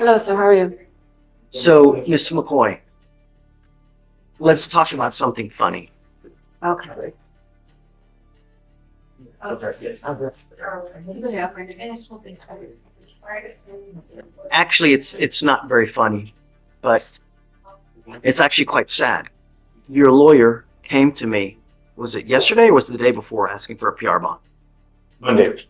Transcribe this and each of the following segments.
Hello, sir. How are you? So, Mr. McCoy, let's talk about something funny. Okay. Actually, it's not very funny, but it's actually quite sad. Your lawyer came to me, was it yesterday or was it the day before, asking for a PR bond? Monday.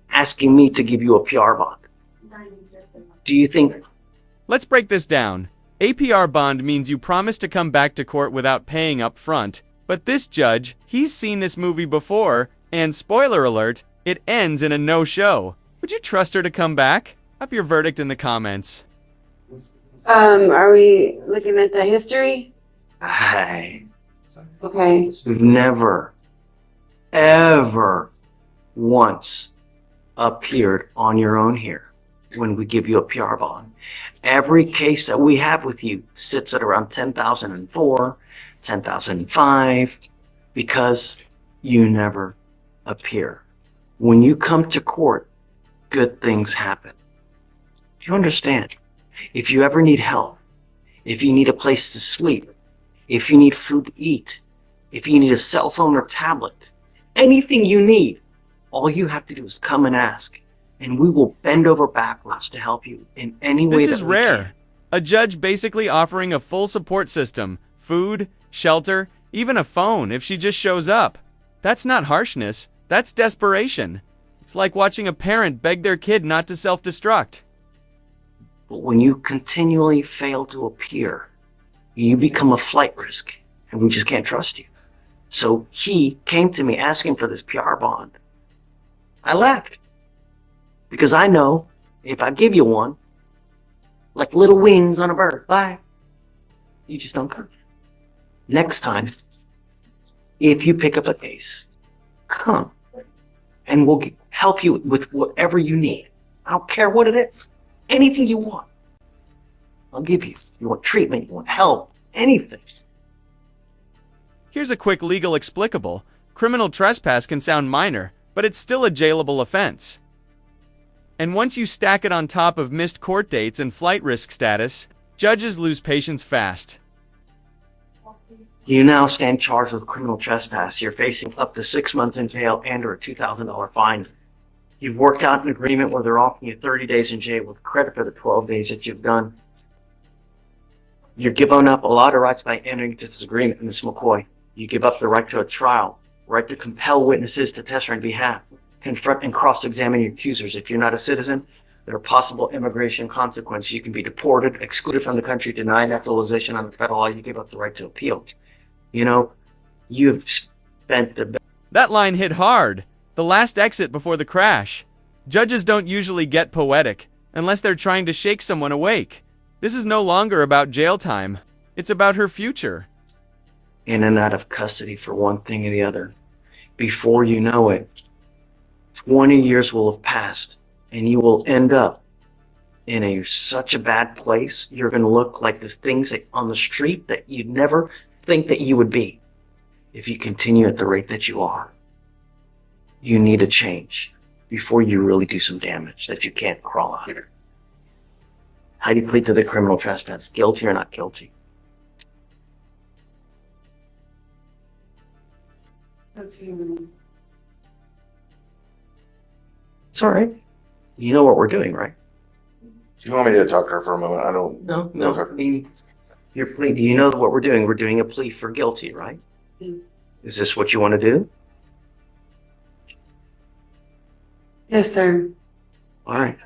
Asking me to give you a PR bond. Do you think... Let's break this down. APR bond means you promise to come back to court without paying up front. But this judge, he's seen this movie before, and spoiler alert, it ends in a no-show. Would you trust her to come back? Up your verdict in the comments. Are we looking at the history? Hey, Okay. we've never, ever once appeared on your own here when we give you a PR bond. Every case that we have with you sits at around 10,004, 10,005, because you never appear. When you come to court, good things happen. Do you understand? If you ever need help, if you need a place to sleep, if you need food to eat, if you need a cell phone or tablet, anything you need, all you have to do is come and ask, and we will bend over backwards to help you in any way that we can. This is rare. A judge basically offering a full support system, food, shelter, even a phone if she just shows up. That's not harshness, that's desperation. It's like watching a parent beg their kid not to self-destruct. But when you continually fail to appear, you become a flight risk, and we just can't trust you. So he came to me asking for this PR bond. I laughed. Because I know if I give you one, like little wings on a bird, bye, you just don't come. Next time, if you pick up a case, come, and we'll help you with whatever you need. I don't care what it is. Anything you want, I'll give you. You want treatment, you want help, anything. Here's a quick legal explicable. Criminal trespass can sound minor, but it's still a jailable offense. And once you stack it on top of missed court dates and flight risk status, judges lose patience fast. You now stand charged with criminal trespass. You're facing up to 6 months in jail and or a $2,000 fine. You've worked out an agreement where they're offering you 30 days in jail with credit for the 12 days that you've done. You're giving up a lot of rights by entering into this agreement, Ms. McCoy. You give up the right to a trial, right to compel witnesses to testify on behalf, confront and cross-examine your accusers. If you're not a citizen, there are possible immigration consequences. You can be deported, excluded from the country, denied naturalization under federal law. You give up the right to appeal. You know, you've spent the... That line hit hard. The last exit before the crash. Judges don't usually get poetic, unless they're trying to shake someone awake. This is no longer about jail time. It's about her future. In and out of custody for one thing or the other. Before you know it, 20 years will have passed, and you will end up in such a bad place. You're going to look like the things on the street that you'd never think that you would be if you continue at the rate that you are. You need a change before you really do some damage that you can't crawl out of. How do you plead to the criminal trespass? Guilty or not guilty? It's all right. You know what we're doing, right? Do you want me to talk to her for a moment? I don't. No. Okay. I mean, your plea. Do you know what we're doing? We're doing a plea for guilty, right? Is this what you want to do? Yes, sir. All right.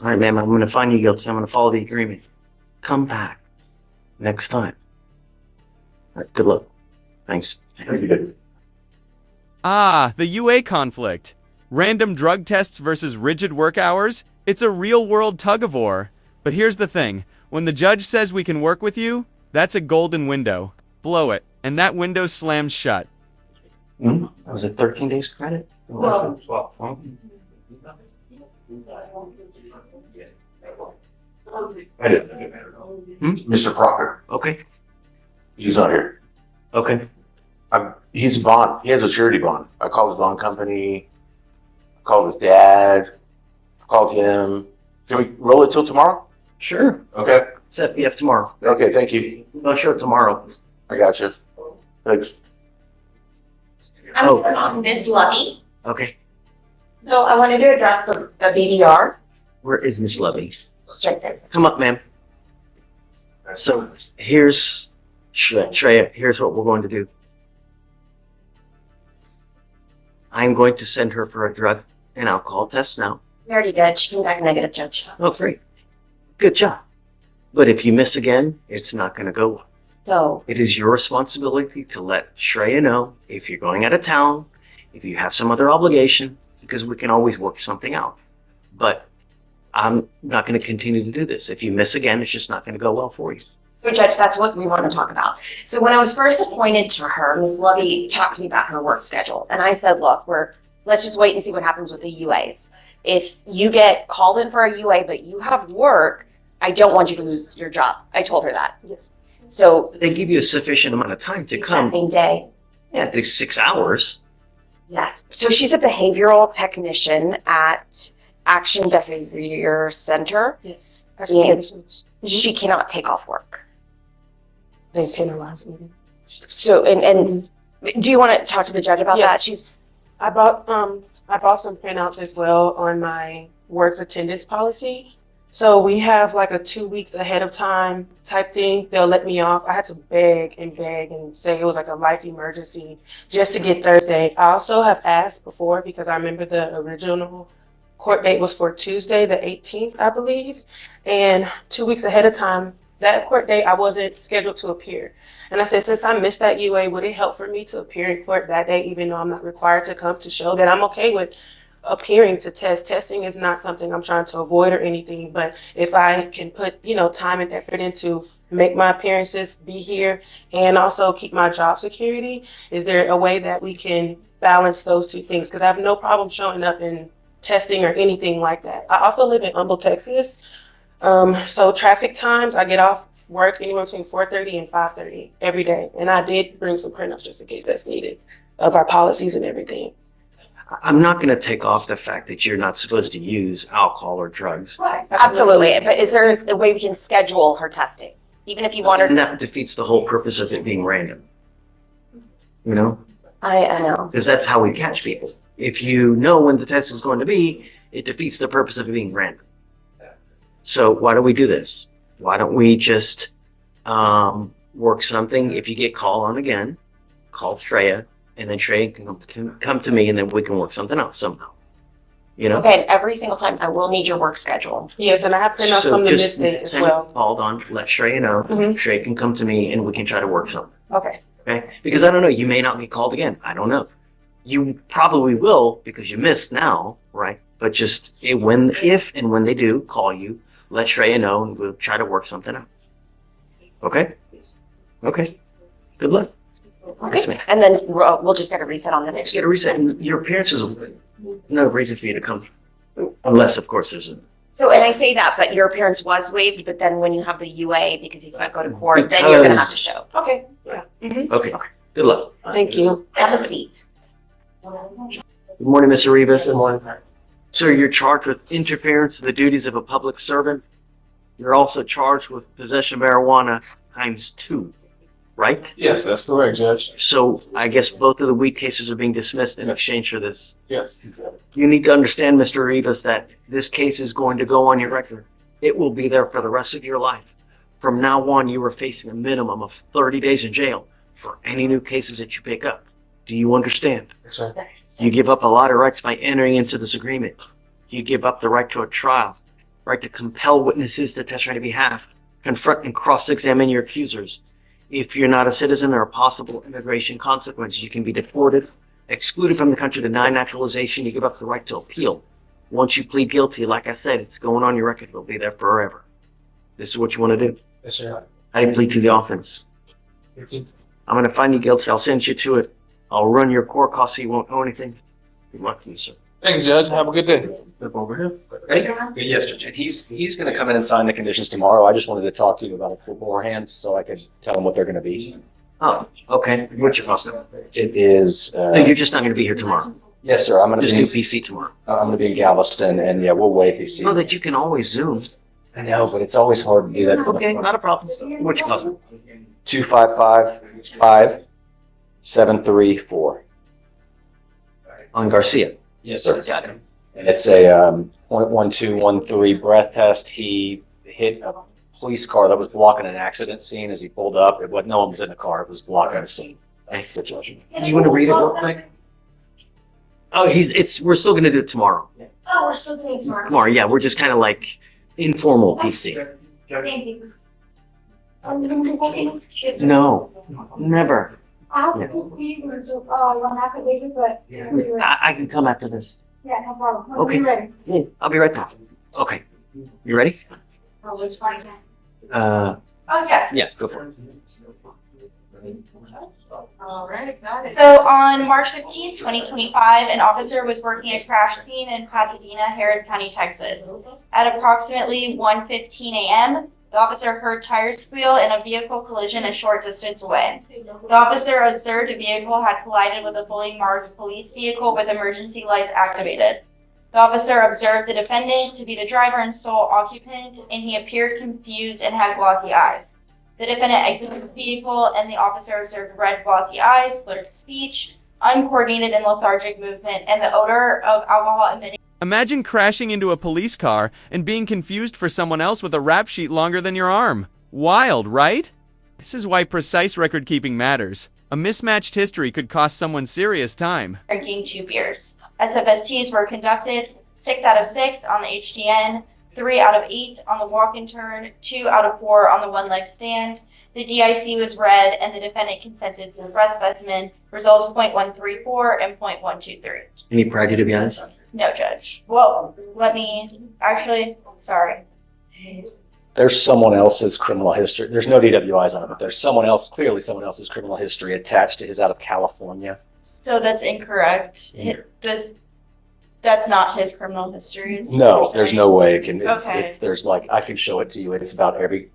All right, ma'am. I'm going to find you guilty. I'm going to follow the agreement. Come back next time. All right, good luck. Thanks. Ah, the UA conflict. Random drug tests versus rigid work hours? It's a real-world tug-of-war. But here's the thing. When the judge says we can work with you, that's a golden window. Blow it, and that window slams shut. Was it 13 days credit? Well, I didn't. Mr. Proctor. Okay. He's not here. Okay. He's a bond. He has a surety bond. I called his bond company. I called his dad. I called him. Can we roll it till tomorrow? Sure. Okay. It's FBF tomorrow. Okay, thank you. No, sure, tomorrow. I got you. Thanks. Oh. I'm Ms. Lovey. Okay. So I wanted to address the BDR. Where is Miss Levy? It's right there. Come up, ma'am. So here's Shreya. Here's what we're going to do. I'm going to send her for a drug and alcohol test now. We already did. She came back negative, Judge. Oh, great. Good job. But if you miss again, it's not going to go well. So, It is your responsibility to let Shreya know if you're going out of town, if you have some other obligation, because we can always work something out. But I'm not going to continue to do this. If you miss again, it's just not going to go well for you. so Judge, that's what we want to talk about. So when I was first appointed to her, Ms. Lovey talked to me about her work schedule. And I said, look, let's just wait and see what happens with the UAs. If you get called in for a UA, but you have work, I don't want you to lose your job. I told her that. Yes. So They give you a sufficient amount of time to that come. same day. Yeah, the 6 hours. Yes. So she's a behavioral technician at Action Behavior Center. Yes. And she cannot take off work. They penalized me. So, and do you want to talk to the judge about that? Yes. She's, I bought some printouts as well on my work's attendance policy. So we have like a 2 weeks ahead of time type thing. They'll let me off. I had to beg and say it was like a life emergency just to get Thursday. I also have asked before because I remember the original court date was for Tuesday, the 18th, I believe. And 2 weeks ahead of time, that court date, I wasn't scheduled to appear. And I said, since I missed that UA, would it help for me to appear in court that day, even though I'm not required to come, to show that I'm okay with appearing to test? Testing is not something I'm trying to avoid or anything, but if I can put, time and effort into make my appearances, be here, and also keep my job security, is there a way that we can balance those two things? Because I have no problem showing up and testing or anything like that. I also live in Humble, Texas. So traffic times, I get off work anywhere between 4:30 and 5:30 every day. And I did bring some printouts just in case that's needed of our policies and everything. I'm not going to take off the fact that you're not supposed to use alcohol or drugs. absolutely. But is there a way we can schedule her testing? Even if you want her, And that defeats the whole purpose of it being random. You know? I know. Because that's how we catch people. If you know when the test is going to be, it defeats the purpose of it being random. So why don't we do this? Why don't we just work something? If you get called on again, call Shreya, and then Shreya can come to me, and then we can work something out somehow. You know? Okay, and every single time I will need your work schedule. Yes, and I have printouts So from the just missed date as send well. called on, let Shreya know. Mhm. Shreya can come to me, and we can try to work something. Okay. Okay? Because I don't know, you may not get called again. I don't know. You probably will because you missed now, right? But just if and when they do call you, let Shreya know, and we'll try to work something out. Okay? Okay. Good luck. Okay. Yes, ma'am. And then we'll just get a reset on Just this. get a reset. And your appearances, no reason for you to come. Unless, of course, there's a... So, and I say that, but your appearance was waived, but then when you have the UA, because you can't go to court, then you're gonna have to Because- show. Okay. Yeah. Mhm. Okay. Good luck. Thank you. Have a seat. Good morning, Mr. Rivas. Good morning. Sir, you're charged with interference to the duties of a public servant. You're also charged with possession of marijuana ×2, right? Yes, that's correct, Judge. So I guess both of the weed cases are being dismissed in exchange for this. Yes. You need to understand, Mr. Rivas, that this case is going to go on your record. It will be there for the rest of your life. From now on, you are facing a minimum of 30 days in jail for any new cases that you pick up. Do you understand? Yes, sir. You give up a lot of rights by entering into this agreement. You give up the right to a trial, right to compel witnesses to testify on your behalf, confront and cross-examine your accusers. If you're not a citizen, there are possible immigration consequences. You can be deported, excluded from the country, denied naturalization. You give up the right to appeal. Once you plead guilty, like I said, it's going on your record. It'll be there forever. This is what you want to do. Yes, sir. How do you plead to the offense? I'm going to find you guilty. I'll send you to it. I'll run your court costs so you won't owe anything. You're welcome, sir. Thank you, Judge. Have a good day. Step over here. Yes, Judge. And he's going to come in and sign the conditions tomorrow. I just wanted to talk to you about it beforehand so I could tell him what they're going to be. Oh, okay. What's your cost? It is, So you're just not going to be here tomorrow? Yes, sir. I'm gonna Just do be, PC tomorrow. I'm gonna be in Galveston, and yeah, we'll wait PC. So that you can always Zoom. I know, but it's always hard to do that. Okay, not a problem. What's your cousin? 255-5734. On Garcia. Yes, sir. Got it. And it's a .1213 breath test. He hit a police car that was blocking an accident scene as he pulled up. No one was in the car. It was blocking a scene. That's the situation. You want to read it real quick? Oh, we're still going to do it tomorrow. Oh, we're still doing tomorrow. Tomorrow, yeah, we're just kind of like informal PC. Thank you. No, never. I have to be just one affidavit, but I can come after this. yeah, no problem. When Okay. you're ready. Yeah, I'll be right there. Okay. You ready? Oh, which one? Uh, Oh, yes. yeah, go for it. All right, got it. So on March 15th, 2025, an officer was working a crash scene in Pasadena, Harris County, Texas. At approximately 1:15 a.m., the officer heard tires squeal and a vehicle collision a short distance away. The officer observed a vehicle had collided with a fully marked police vehicle with emergency lights activated. The officer observed the defendant to be the driver and sole occupant, and he appeared confused and had glossy eyes. The defendant exited the vehicle, and the officer observed red, glossy eyes, slurred speech, uncoordinated and lethargic movement, and the odor of alcohol emitting. Imagine crashing into a police car and being confused for someone else with a rap sheet longer than your arm. Wild, right? This is why precise record keeping matters. A mismatched history could cost someone serious time. Drinking 2 beers. SFSTs were conducted 6 out of 6 on the HDN, 3 out of 8 on the walk and turn, 2 out of 4 on the one-leg stand. The DIC was read, and the defendant consented to the breath specimen. Results .134 and .123. Any prior to be honest? No, Judge. Well, sorry. There's someone else's criminal history. There's no DWIs on it, but there's clearly someone else's criminal history attached to his out of California. So that's incorrect. That's not his criminal history. is what No, you're there's saying? no way it can. Okay. I can show it to you. It's about every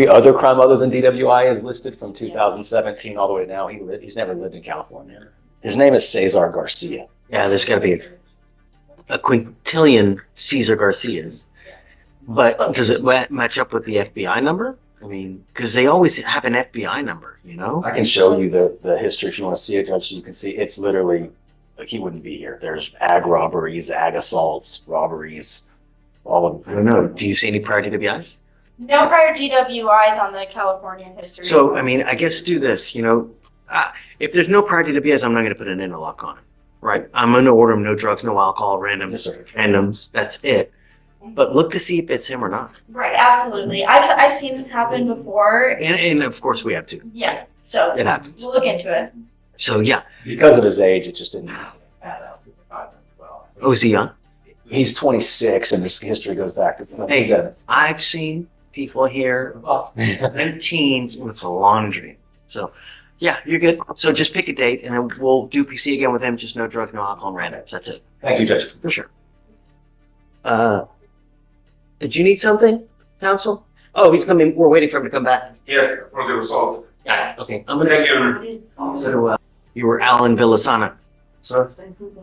other crime other than DWI is listed from 2017 all the way now. He's never lived in California. His name is Cesar Garcia. Yeah, there's got to be a quintillion Cesar Garcias. But does it match up with the FBI number? I mean, because they always have an FBI number, you know? I can show you the history if you want to see it, Judge. So you can see it's literally like he wouldn't be here. There's ag robberies, ag assaults, robberies, all of I don't know. Do you see any prior DWIs? No prior DWIs on the California history. So, I mean, I guess do this, if there's no prior DWIs, I'm not going to put an interlock on it, right? I'm going to order him no drugs, no alcohol, Yes, sir. randoms, that's it. But look to see if it's him or not. Right, absolutely. I've seen this happen before. And of course we have to. Yeah, so It happens. we'll look into it. So yeah. Because of his age, it just didn't add up. Oh, is he young? He's 26, and his history goes back to 27. I've seen people here 19 with the laundry. So yeah, you're good. So just pick a date and then we'll do PC again with him. Just no drugs, no alcohol, and randoms. That's it. Thank you, Judge. For sure. Did you need something, counsel? Oh, he's coming. We're waiting for him to come back. Yeah, for the result. Yeah. Okay. I'm gonna. Thank you. So, you were Alan Villasana. Sir?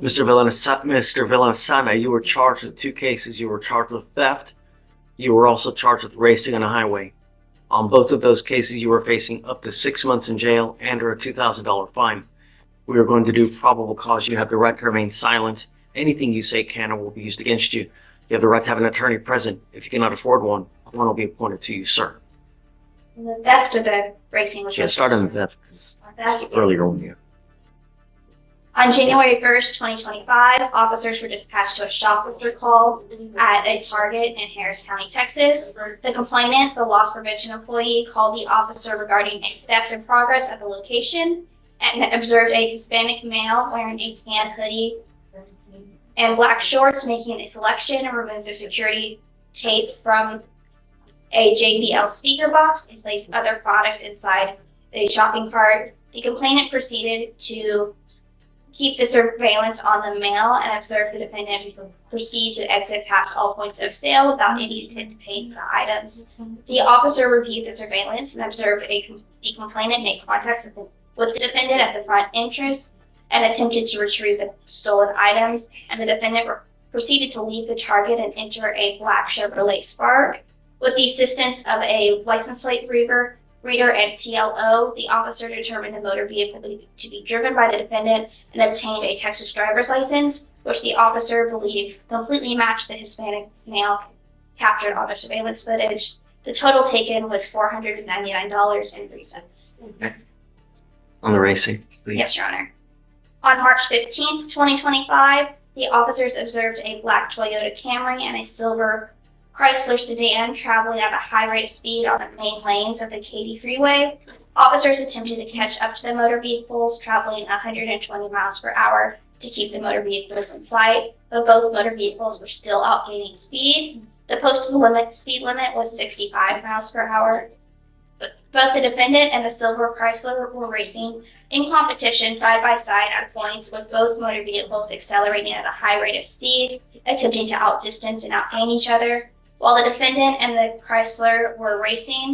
Mr. Villasana, you were charged with 2 cases. You were charged with theft. You were also charged with racing on a highway. On both of those cases, you were facing up to 6 months in jail and or a $2,000 fine. We are going to do probable cause. You have the right to remain silent. Anything you say can or will be used against you. You have the right to have an attorney present. If you cannot afford one will be appointed to you, sir. The theft or the racing was Yeah, start on the theft because it's earlier one here. On January 1st, 2025, officers were dispatched to a shoplifter call at a Target in Harris County, Texas. The complainant, the loss prevention employee, called the officer regarding a theft in progress at the location and observed a Hispanic male wearing a tan hoodie and black shorts making a selection and removed the security tape from a JBL speaker box and placed other products inside the shopping cart. The complainant proceeded to keep the surveillance on the male and observed the defendant proceed to exit past all points of sale without any intent to pay for the items. The officer reviewed the surveillance and observed the complainant make contact with the defendant at the front entrance and attempted to retrieve the stolen items, and the defendant proceeded to leave the target and enter a black Chevrolet Spark. With the assistance of a license plate reader and TLO, the officer determined the motor vehicle to be driven by the defendant and obtained a Texas driver's license, which the officer believed completely matched the Hispanic male captured on the surveillance footage. The total taken was $499.03. On the racing, please. Yes, Your Honor. On March 15th, 2025, the officers observed a black Toyota Camry and a silver Chrysler sedan traveling at a high rate of speed on the main lanes of the Katy Freeway. Officers attempted to catch up to the motor vehicles traveling 120 miles per hour to keep the motor vehicles in sight, but both motor vehicles were still outgaining speed. The posted speed limit was 65 miles per hour. Both the defendant and the silver Chrysler were racing in competition side by side at points, with both motor vehicles accelerating at a high rate of speed, attempting to outdistance and outgain each other. While the defendant and the Chrysler were racing,